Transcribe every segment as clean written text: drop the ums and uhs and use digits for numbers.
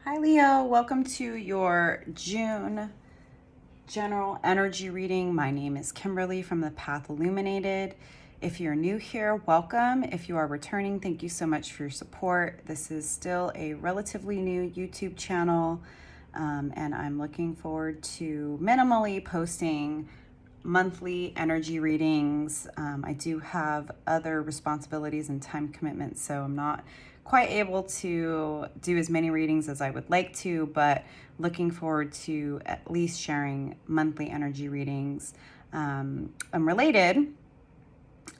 Hi Leo, welcome to your June general energy reading. My name is Kimberly from The Path Illuminated. If you're new here, welcome. If you are returning, thank you so much for your support. This is still a relatively new YouTube channel, and I'm looking forward to minimally posting monthly energy readings. I do have other responsibilities and time commitments, so I'm not quite able to do as many readings as I would like to, but looking forward to at least sharing monthly energy readings. Unrelated,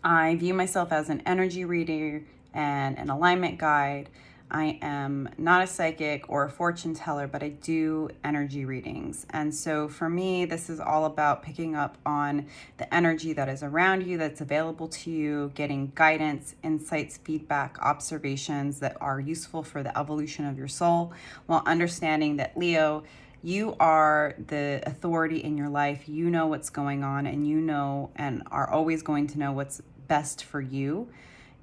I view myself as an energy reader and an alignment guide. I am not a psychic or a fortune teller, but I do energy readings. And so for me, this is all about picking up on the energy that is around you, that's available to you, getting guidance, insights, feedback, observations that are useful for the evolution of your soul, while understanding that, Leo, you are the authority in your life. You know what's going on, and you know and are always going to know what's best for you.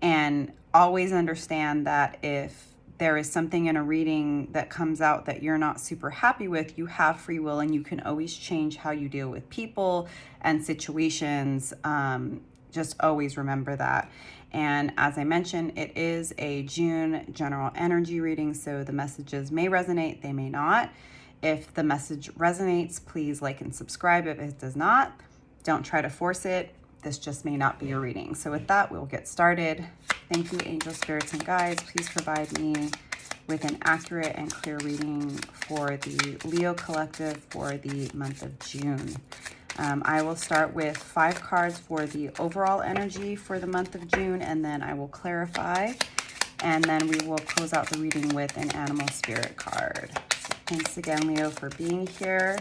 And always understand that if there is something in a reading that comes out that you're not super happy with, you have free will and you can always change how you deal with people and situations. Just always remember that. And as I mentioned, it is a June general energy reading, so the messages may resonate, they may not. If the message resonates, please like and subscribe. If it does not, don't try to force it. This just may not be your reading. So with that, we'll get started. Thank you, angel spirits and guides. Please provide me with an accurate and clear reading for the Leo collective for the month of June. I will start with 5 cards for the overall energy for the month of June, and then I will clarify, and then we will close out the reading with an animal spirit card. So thanks again, Leo, for being here.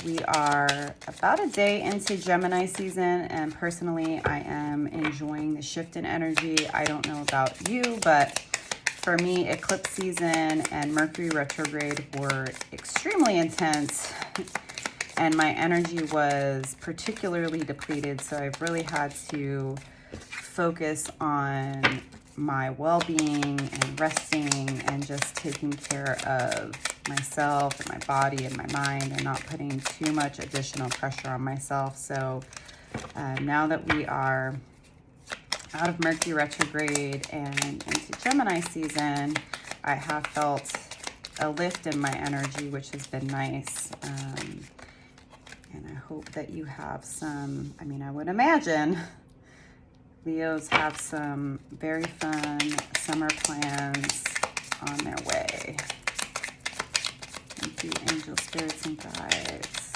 We are about a day into Gemini season, and personally, I am enjoying the shift in energy. I don't know about you, but for me, eclipse season and Mercury retrograde were extremely intense, and my energy was particularly depleted, so I've really had to focus on my well-being and resting and just taking care of myself and my body and my mind and not putting too much additional pressure on myself. So now that we are out of Mercury retrograde and into Gemini season, I have felt a lift in my energy, which has been nice. And I hope that you have some, I would imagine Leos have some very fun summer plans on their way. Thank you, angel spirits and guides.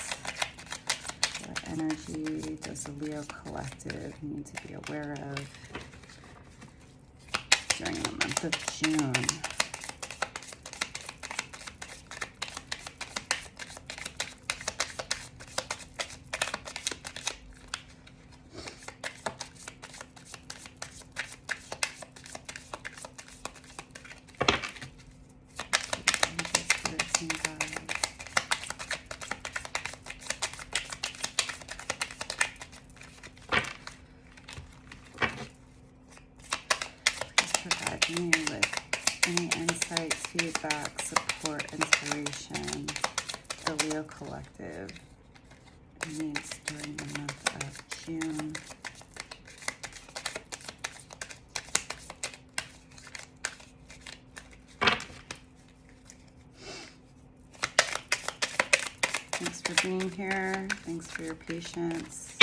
What energy does the Leo collective need to be aware of during the month of June? Provide me with any insights, feedback, support, inspiration the Leo collective needs during the month of June. Thanks for being here. Thanks for your patience.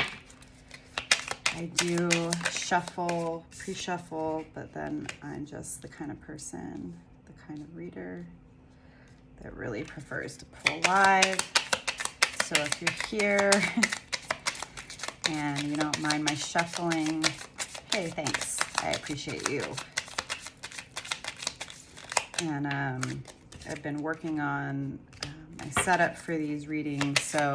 I do shuffle, pre-shuffle, but then I'm just the kind of person, the kind of reader that really prefers to pull live. So if you're here and you don't mind my shuffling, hey, thanks. I appreciate you. And I've been working on my setup for these readings. So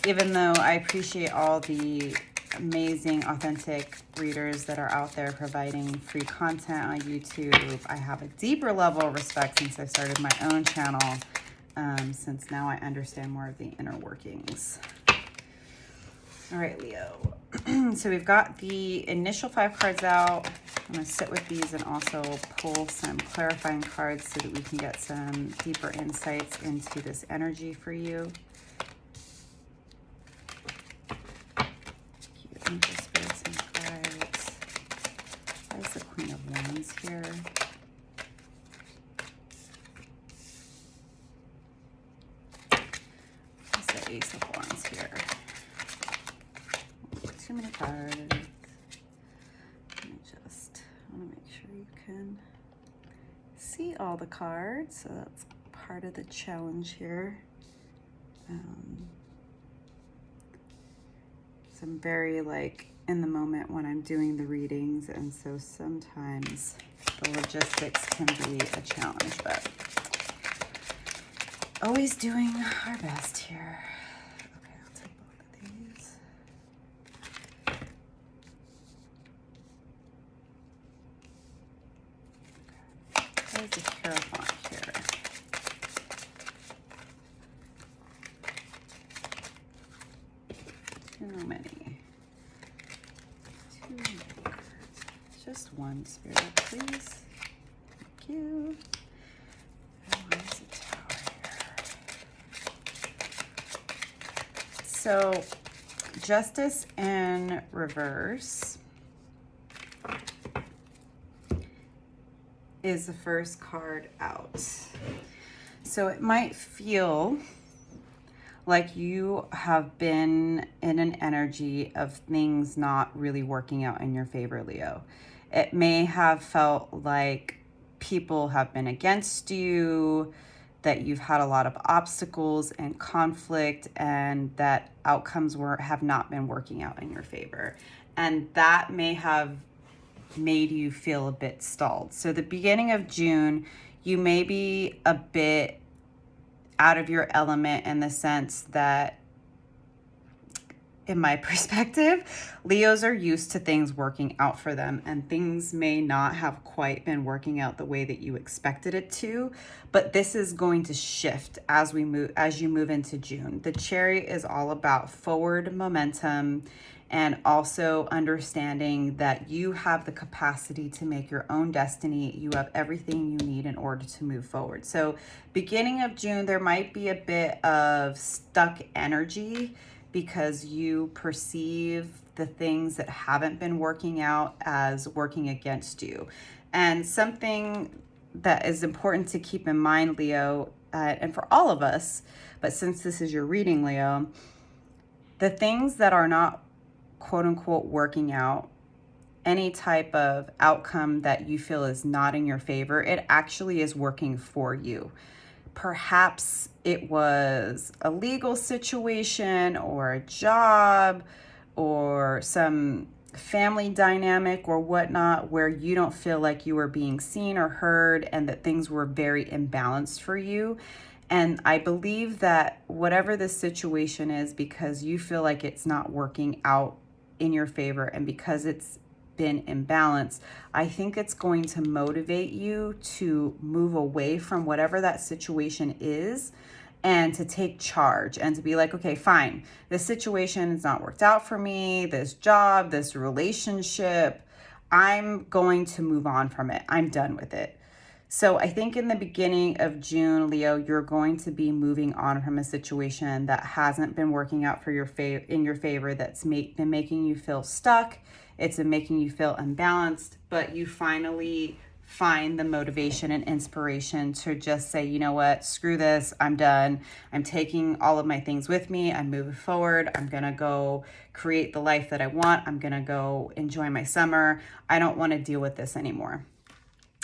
even though I appreciate all the amazing, authentic readers that are out there providing free content on YouTube, I have a deeper level of respect since I started my own channel, since now I understand more of the inner workings. All right, Leo. So we've got the initial 5 cards out. I'm going to sit with these and also pull some clarifying cards so that we can get some deeper insights into this energy for you. Angel spirits and cards. Why is the Queen of Wands here? What's the Ace of Wands here? Too many cards. I want to make sure you can see all the cards. So that's part of the challenge here. So I'm very in the moment when I'm doing the readings, and so sometimes the logistics can be a challenge, but always doing our best here. Okay, I'll take both of these. There's the Hierophant here. Too many. Too many cards. Just one, Spirit, please. Thank you. And where's the Tower here? So, Justice in reverse is the first card out. So it might feel like you have been in an energy of things not really working out in your favor, Leo. It may have felt like people have been against you, that you've had a lot of obstacles and conflict, and that outcomes have not been working out in your favor. And that may have made you feel a bit stalled. So the beginning of June, you may be a bit out of your element in the sense that, in my perspective, Leos are used to things working out for them, and things may not have quite been working out the way that you expected it to, but this is going to shift as you move into June. The Chariot is all about forward momentum and also understanding that you have the capacity to make your own destiny. You have everything you need in order to move forward. So beginning of June, there might be a bit of stuck energy because you perceive the things that haven't been working out as working against you. And something that is important to keep in mind, Leo, and for all of us, but since this is your reading, Leo, the things that are not quote unquote working out, any type of outcome that you feel is not in your favor, it actually is working for you. Perhaps it was a legal situation or a job or some family dynamic or whatnot where you don't feel like you were being seen or heard and that things were very imbalanced for you. And I believe that whatever the situation is, because you feel like it's not working out in your favor and because it's been imbalanced, I think it's going to motivate you to move away from whatever that situation is and to take charge and to be like, okay, fine, this situation has not worked out for me, this job, this relationship, I'm going to move on from it. I'm done with it. So I think in the beginning of June, Leo, you're going to be moving on from a situation that hasn't been working out for in your favor, that's been making you feel stuck. It's been making you feel unbalanced, but you finally find the motivation and inspiration to just say, you know what, screw this, I'm done. I'm taking all of my things with me. I'm moving forward. I'm going to go create the life that I want. I'm going to go enjoy my summer. I don't want to deal with this anymore.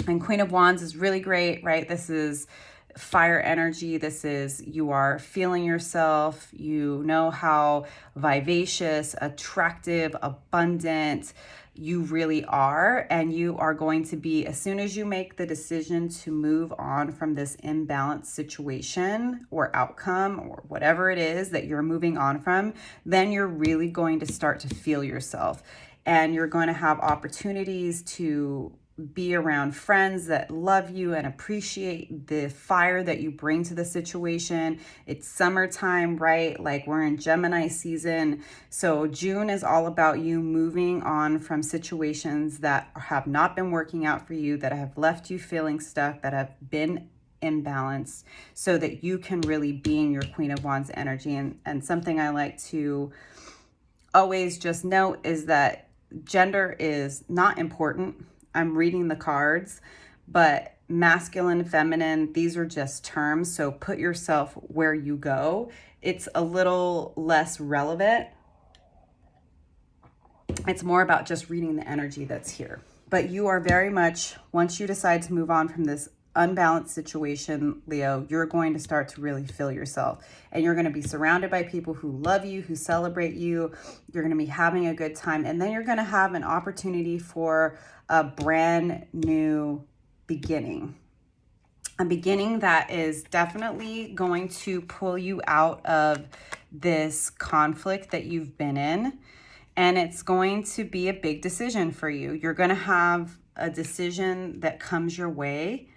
And Queen of Wands is really great, right? This is fire energy. This is, you are feeling yourself. You know how vivacious, attractive, abundant you really are. And you are going to be, as soon as you make the decision to move on from this imbalanced situation or outcome or whatever it is that you're moving on from, then you're really going to start to feel yourself. And you're going to have opportunities to be around friends that love you and appreciate the fire that you bring to the situation. It's summertime, right? Like we're in Gemini season. So June is all about you moving on from situations that have not been working out for you, that have left you feeling stuck, that have been imbalanced, so that you can really be in your Queen of Wands energy. And something I like to always just note is that gender is not important. I'm reading the cards, but masculine, feminine, these are just terms. So put yourself where you go. It's a little less relevant. It's more about just reading the energy that's here. But you are very much, once you decide to move on from this unbalanced situation, Leo, you're going to start to really feel yourself, and you're going to be surrounded by people who love you, who celebrate you. You're going to be having a good time, and then you're going to have an opportunity for a brand new beginning, a beginning that is definitely going to pull you out of this conflict that you've been in. And it's going to be a big decision for you. You're going to have a decision that comes your way.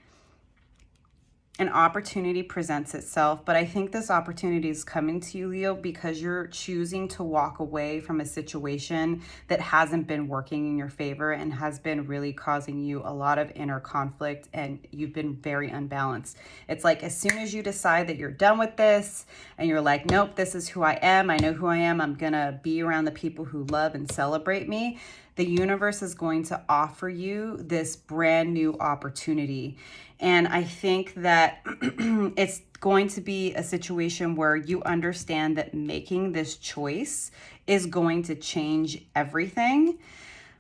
An opportunity presents itself, but I think this opportunity is coming to you, Leo, because you're choosing to walk away from a situation that hasn't been working in your favor and has been really causing you a lot of inner conflict, and you've been very unbalanced. It's like as soon as you decide that you're done with this and you're like, nope, this is who I am. I know who I am. I'm going to be around the people who love and celebrate me. The universe is going to offer you this brand new opportunity. And I think that it's going to be a situation where you understand that making this choice is going to change everything.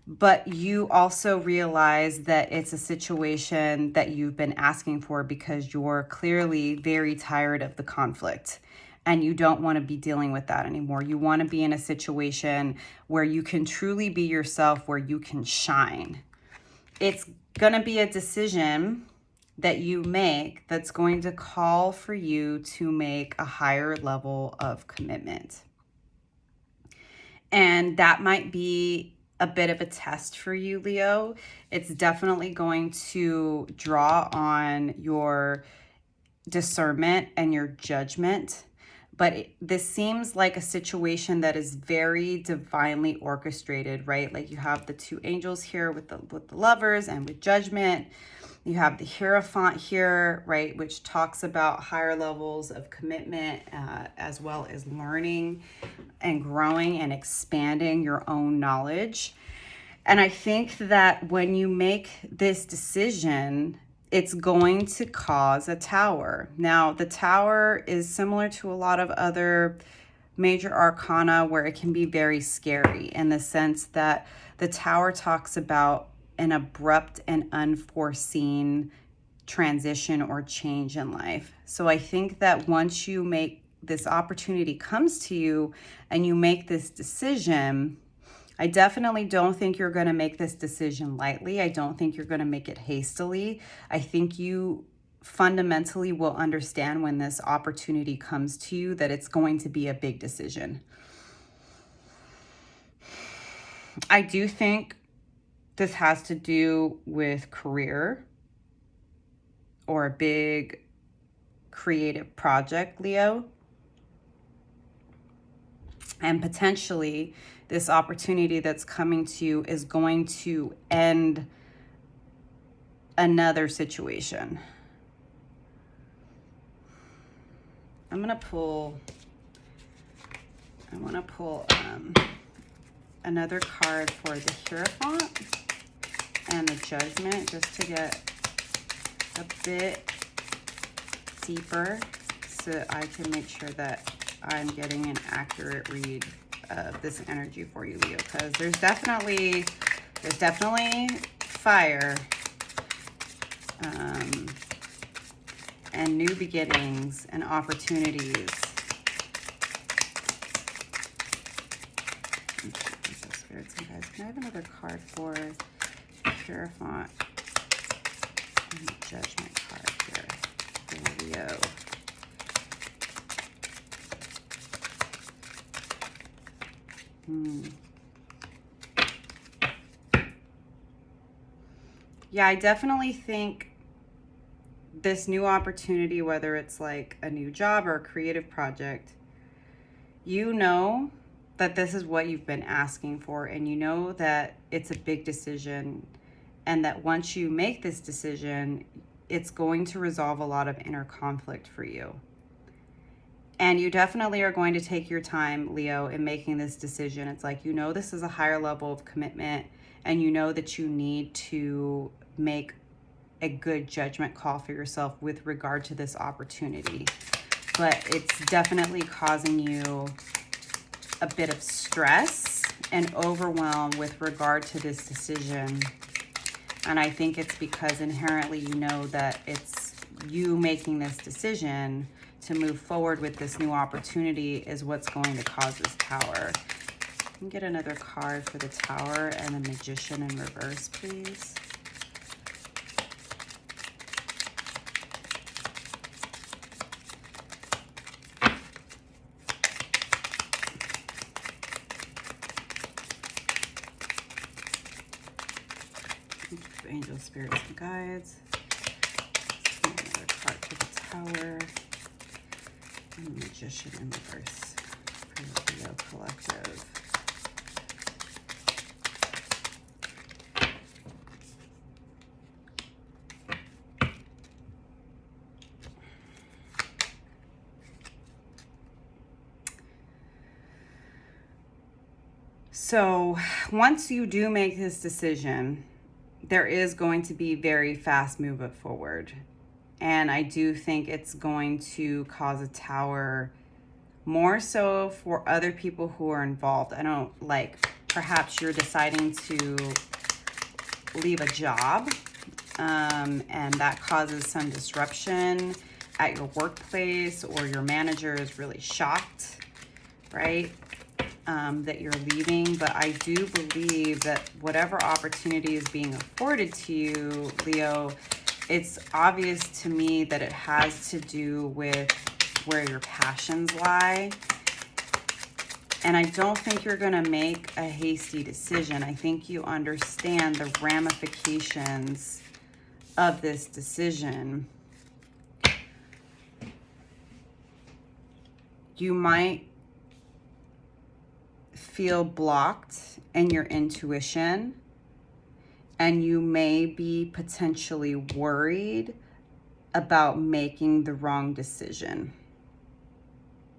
But you also realize that it's a situation that you've been asking for because you're clearly very tired of the conflict. And you don't want to be dealing with that anymore. You want to be in a situation where you can truly be yourself, where you can shine. It's going to be a decision that you make that's going to call for you to make a higher level of commitment. And that might be a bit of a test for you, Leo. It's definitely going to draw on your discernment and your judgment. But this seems like a situation that is very divinely orchestrated, right? Like you have the two angels here with the lovers and with judgment. You have the Hierophant here, right, which talks about higher levels of commitment as well as learning and growing and expanding your own knowledge. And I think that when you make this decision, it's going to cause a tower. Now, the tower is similar to a lot of other major arcana where it can be very scary in the sense that the tower talks about an abrupt and unforeseen transition or change in life. So I think that once you make this opportunity comes to you and you make this decision, I definitely don't think you're going to make this decision lightly. I don't think you're going to make it hastily. I think you fundamentally will understand when this opportunity comes to you that it's going to be a big decision. I do think this has to do with career or a big creative project, Leo. And potentially this opportunity that's coming to you is going to end another situation. I want to pull another card for the Hierophant and the Judgment, just to get a bit deeper so that I can make sure that I'm getting an accurate read of this energy for you, Leo, because there's definitely fire and new beginnings and opportunities. Spirits and guys, can I have another card for Hierophant and the Judgment card here for Leo? Yeah, I definitely think this new opportunity, whether it's like a new job or a creative project, you know that this is what you've been asking for, and you know that it's a big decision, and that once you make this decision, it's going to resolve a lot of inner conflict for you. And you definitely are going to take your time, Leo, in making this decision. It's like, you know, this is a higher level of commitment, and you know that you need to make a good judgment call for yourself with regard to this opportunity. But it's definitely causing you a bit of stress and overwhelm with regard to this decision. And I think it's because inherently you know that it's you making this decision to move forward with this new opportunity is what's going to cause this Tower. Can you get another card for the Tower and the Magician in reverse, please? Angel, spirits, and guides. Another card for the Tower and the Magician in reverse for the Leo Collective. So once you do make this decision, there is going to be very fast movement forward. And I do think it's going to cause a Tower more so for other people who are involved. I don't like, perhaps you're deciding to leave a job, and that causes some disruption at your workplace, or your manager is really shocked, right? That you're leaving. But I do believe that whatever opportunity is being afforded to you, Leo, it's obvious to me that it has to do with where your passions lie. And I don't think you're going to make a hasty decision. I think you understand the ramifications of this decision. You might feel blocked in your intuition, and you may be potentially worried about making the wrong decision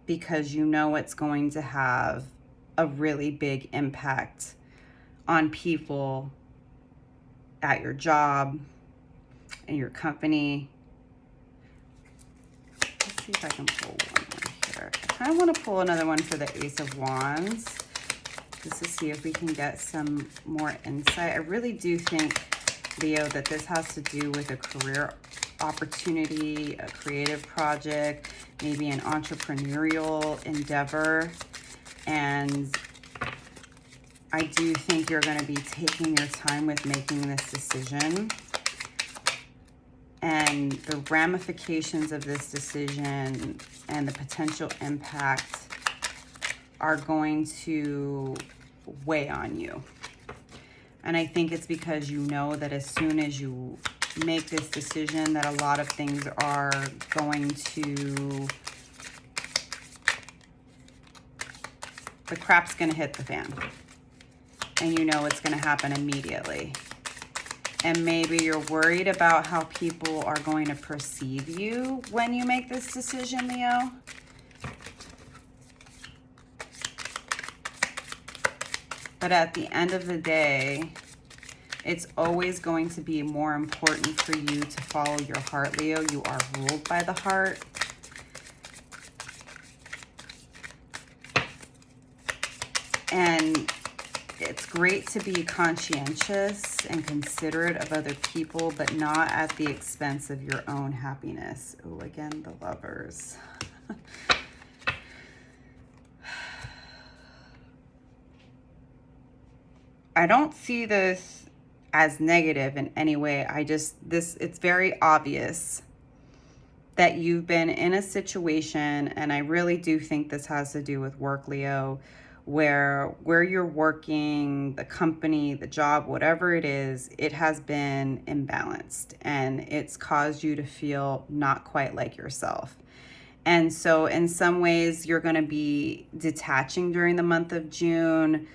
because you know it's going to have a really big impact on people at your job, in your company. Let's see if I can pull one more here. I kind of want to pull another one for the Ace of Wands, just to see if we can get some more insight. I really do think, Leo, that this has to do with a career opportunity, a creative project, maybe an entrepreneurial endeavor. And I do think you're going to be taking your time with making this decision. And the ramifications of this decision and the potential impact are going to weigh on you. And I think it's because you know that as soon as you make this decision, that a lot of things are going to, the crap's going to hit the fan. And you know it's going to happen immediately. And maybe you're worried about how people are going to perceive you when you make this decision, Leo. But at the end of the day, it's always going to be more important for you to follow your heart, Leo. You are ruled by the heart. And it's great to be conscientious and considerate of other people, but not at the expense of your own happiness. Oh, again, the Lovers. I don't see this as negative in any way. It's very obvious that you've been in a situation, and I really do think this has to do with work, Leo, where you're working, the company, the job, whatever it is, it has been imbalanced and it's caused you to feel not quite like yourself. And so in some ways, you're going to be detaching during the month of June,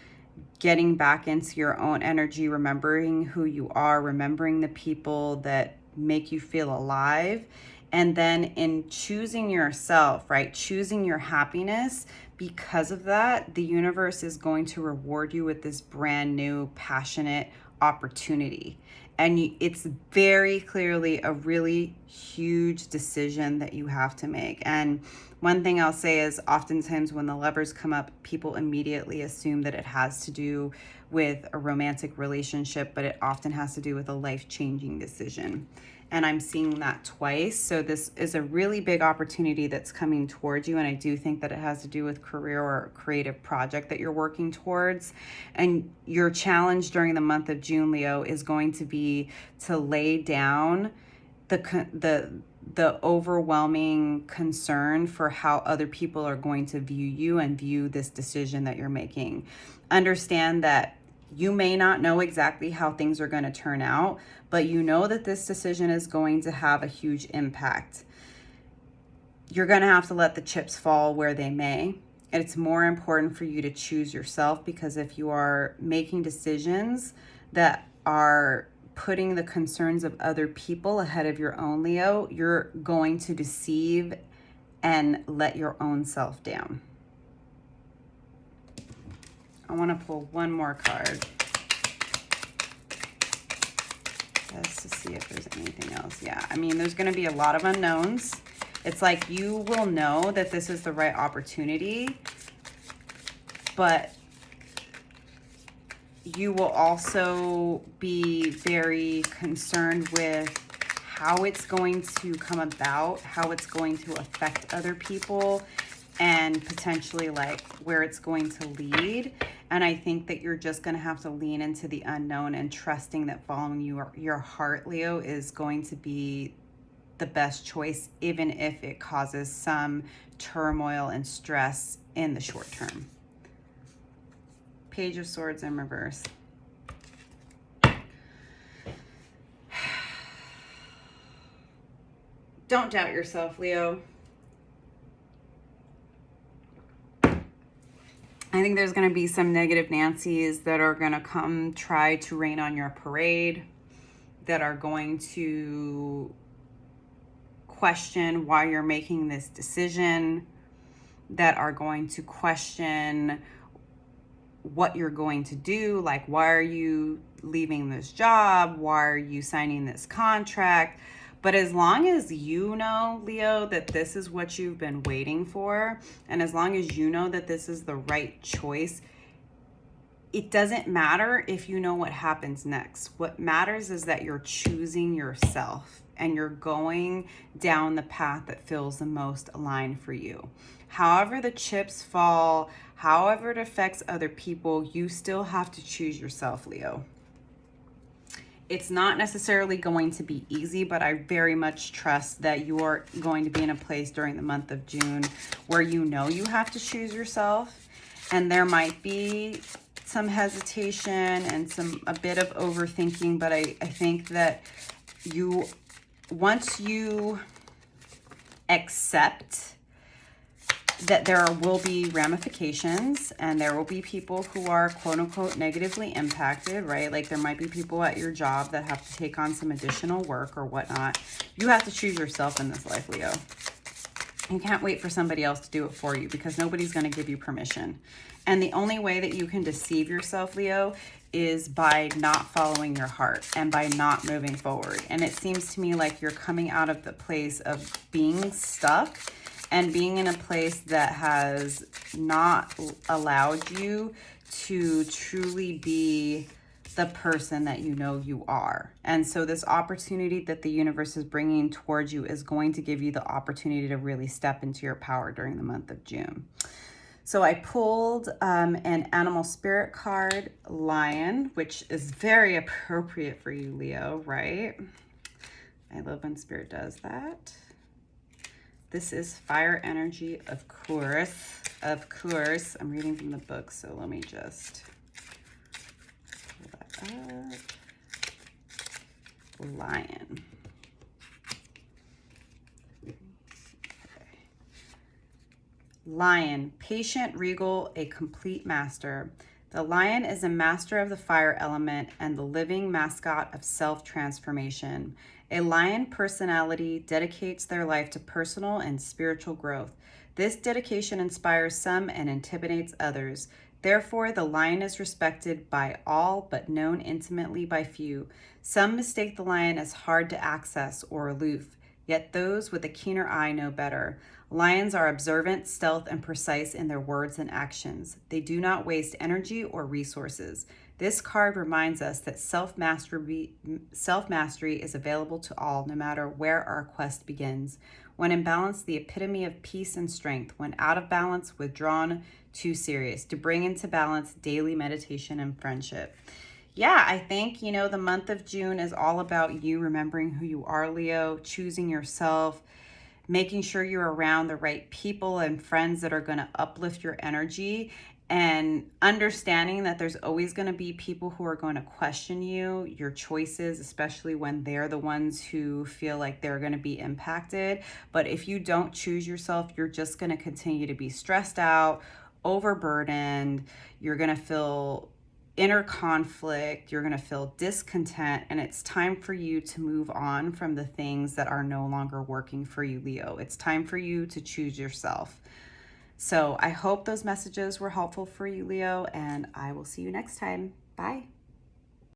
getting back into your own energy, remembering who you are, remembering the people that make you feel alive. And then in choosing yourself, right, choosing your happiness, because of that, the universe is going to reward you with this brand new, passionate opportunity. And it's very clearly a really huge decision that you have to make. And one thing I'll say is oftentimes when the levers come up, people immediately assume that it has to do with a romantic relationship, but it often has to do with a life-changing decision. And I'm seeing that twice. So this is a really big opportunity that's coming towards you. And I do think that it has to do with career or creative project that you're working towards. And your challenge during the month of June, Leo, is going to be to lay down the overwhelming concern for how other people are going to view you and view this decision that you're making. Understand that you may not know exactly how things are going to turn out, but you know that this decision is going to have a huge impact. You're going to have to let the chips fall where they may. It's more important for you to choose yourself, because if you are making decisions that are putting the concerns of other people ahead of your own, Leo, you're going to deceive and let your own self down. I want to pull one more card just to see if there's anything else. Yeah, I mean, there's going to be a lot of unknowns. It's like you will know that this is the right opportunity, but you will also be very concerned with how it's going to come about, how it's going to affect other people, and potentially like where it's going to lead. And I think that you're just going to have to lean into the unknown and trusting that following your heart, Leo, is going to be the best choice, even if it causes some turmoil and stress in the short term. Page of Swords in reverse. Don't doubt yourself, Leo. I think there's going to be some negative Nancys that are going to come try to rain on your parade, that are going to question why you're making this decision, that are going to question what you're going to do. Like, why are you leaving this job? Why are you signing this contract? But as long as you know, Leo, that this is what you've been waiting for, and as long as you know that this is the right choice, it doesn't matter if you know what happens next. What matters is that you're choosing yourself and you're going down the path that feels the most aligned for you. However the chips fall, however it affects other people, you still have to choose yourself, Leo. It's not necessarily going to be easy, but I very much trust that you're going to be in a place during the month of June where you know you have to choose yourself, and there might be some hesitation and a bit of overthinking, but I think that once you accept that there will be ramifications and there will be people who are quote unquote negatively impacted, right? Like there might be people at your job that have to take on some additional work or whatnot. You have to choose yourself in this life, Leo. You can't wait for somebody else to do it for you, because nobody's going to give you permission. And the only way that you can deceive yourself, Leo, is by not following your heart and by not moving forward. And it seems to me like you're coming out of the place of being stuck and being in a place that has not allowed you to truly be the person that you know you are. And so this opportunity that the universe is bringing towards you is going to give you the opportunity to really step into your power during the month of June. So I pulled an animal spirit card, lion, which is very appropriate for you, Leo, right? I love when spirit does that. This is fire energy, of course. of course, I'm reading from the book, so let me just pull that up. Lion. Lion, patient, regal, a complete master. The lion is a master of the fire element and the living mascot of self-transformation. A lion personality dedicates their life to personal and spiritual growth. This dedication inspires some and intimidates others. Therefore, the lion is respected by all but known intimately by few. Some mistake the lion as hard to access or aloof, yet those with a keener eye know better. Lions are observant, stealth, and precise in their words and actions. They do not waste energy or resources. This card reminds us that self-mastery is available to all, no matter where our quest begins. When in balance, the epitome of peace and strength. When out of balance, withdrawn, too serious. To bring into balance, daily meditation and friendship. Yeah, I think, the month of June is all about you remembering who you are, Leo, choosing yourself, making sure you're around the right people and friends that are going to uplift your energy, and understanding that there's always going to be people who are going to question your choices, especially when they're the ones who feel like they're going to be impacted. But if you don't choose yourself, you're just going to continue to be stressed out, overburdened. You're going to feel inner conflict, you're going to feel discontent, and it's time for you to move on from the things that are no longer working for you, Leo. It's time for you to choose yourself. So I hope those messages were helpful for you, Leo, and I will see you next time. Bye.